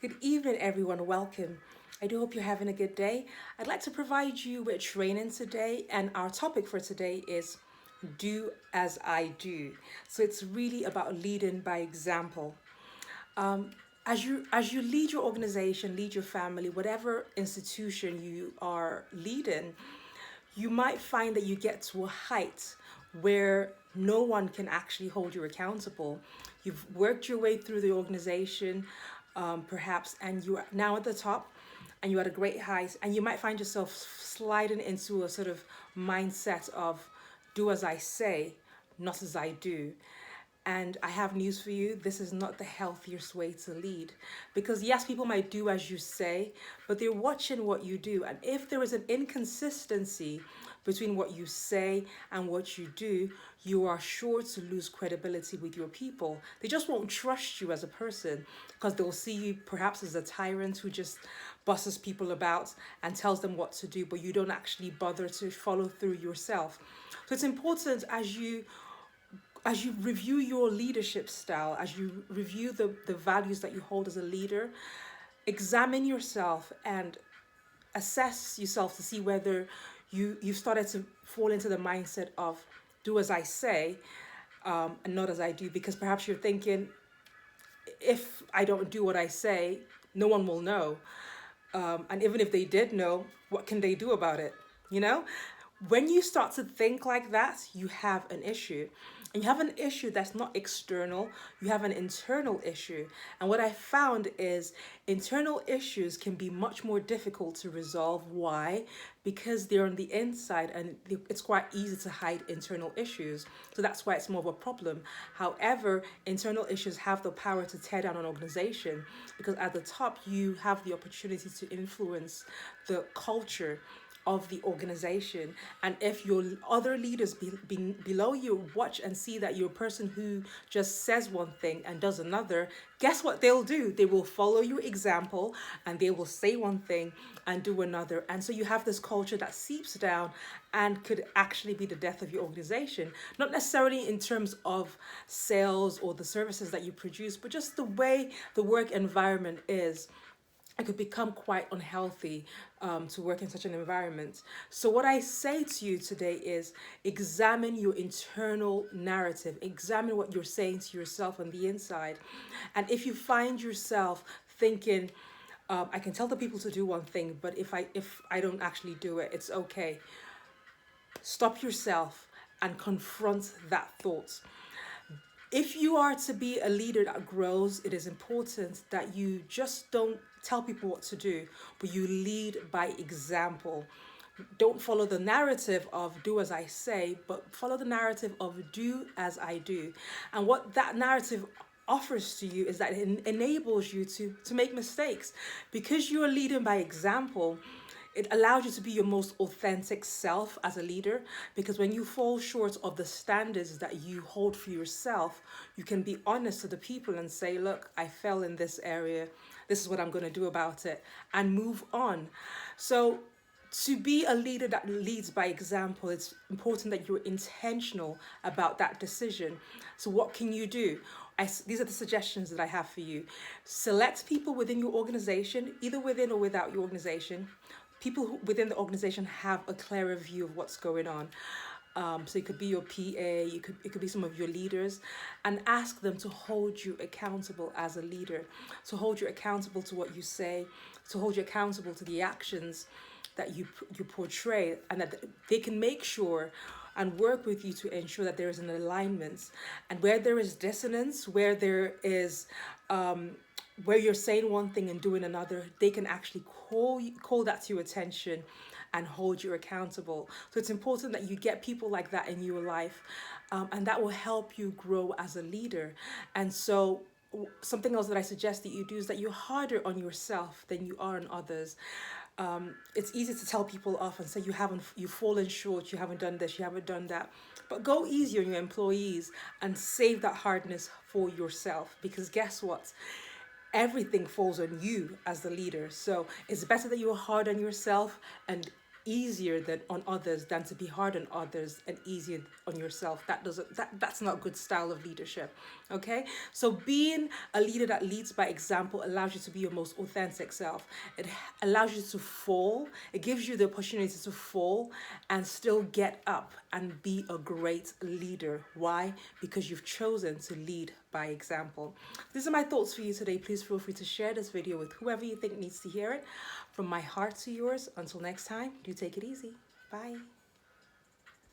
Good evening, everyone. Welcome. I do hope you're having a good day. I'd like to provide you with training today, and our topic for today is do as I do. So it's really about leading by example. As you lead your organization, lead your family, whatever institution you are leading, you might find that you get to a height where no one can actually hold you accountable. You've worked your way through the organization, perhaps, and you are now at the top and you're at a great height, and you might find yourself sliding into a sort of mindset of do as I say, not as I do. And I have news for you. This is not the healthiest way to lead. Because, yes, people might do as you say, but they're watching what you do. And if there is an inconsistency between what you say and what you do, you are sure to lose credibility with your people. They just won't trust you as a person because they'll see you perhaps as a tyrant who just bosses people about and tells them what to do, but you don't actually bother to follow through yourself. So it's important as you review your leadership style, as you review the values that you hold as a leader, examine yourself and assess yourself to see whether you've started to fall into the mindset of do as I say, and not as I do, because perhaps you're thinking, if I don't do what I say, no one will know. And even if they did know, what can they do about it? You know? When you start to think like that, you have an issue. And you have an issue that's not external, you have an internal issue. And what I found is internal issues can be much more difficult to resolve. Why? Because they're on the inside and it's quite easy to hide internal issues. So that's why it's more of a problem. However, internal issues have the power to tear down an organization because at the top, you have the opportunity to influence the culture of the organization. And if your other leaders below you watch and see that you're a person who just says one thing and does another, guess what they'll do? They will follow your example and they will say one thing and do another. And so you have this culture that seeps down and could actually be the death of your organization. Not necessarily in terms of sales or the services that you produce, but just the way the work environment is. It could become quite unhealthy to work in such an environment. So, what I say to you today is examine your internal narrative, examine what you're saying to yourself on the inside. And if you find yourself thinking, I can tell the people to do one thing, but if I don't actually do it, it's okay. Stop yourself and confront that thought. If you are to be a leader that grows, it is important that you just don't tell people what to do, but you lead by example. Don't follow the narrative of do as I say, but follow the narrative of do as I do. And what that narrative offers to you is that it enables you to make mistakes. Because you are leading by example, it allows you to be your most authentic self as a leader, because when you fall short of the standards that you hold for yourself, you can be honest to the people and say, look, I fell in this area, this is what I'm going to do about it, and move on. So to be a leader that leads by example, it's important that you're intentional about that decision. So what can you do? These are the suggestions that I have for you. Select people within your organization, either within or without your organization. People within the organization have a clearer view of what's going on. So it could be your PA, it could be some of your leaders, and ask them to hold you accountable as a leader, to hold you accountable to what you say, to hold you accountable to the actions that you portray, and that they can make sure and work with you to ensure that there is an alignment. And where there is dissonance, where there is where you're saying one thing and doing another, they can actually call that to your attention and hold you accountable. So it's important that you get people like that in your life, and that will help you grow as a leader. And so something else that I suggest that you do is that you're harder on yourself than you are on others. It's easy to tell people off and say you've fallen short, you haven't done this, you haven't done that. But go easy on your employees and save that hardness for yourself, because guess what? Everything falls on you as the leader. So it's better that you're hard on yourself and easier than on others than to be hard on others and easier on yourself. That's not good style of leadership. Okay, so being a leader that leads by example allows you to be your most authentic self. It allows you to fall. It gives you the opportunity to fall and still get up and be a great leader. Why? Because you've chosen to lead by example. These are my thoughts for you today. Please feel free to share this video with whoever you think needs to hear it. From my heart to yours, until next time, do take it easy. Bye.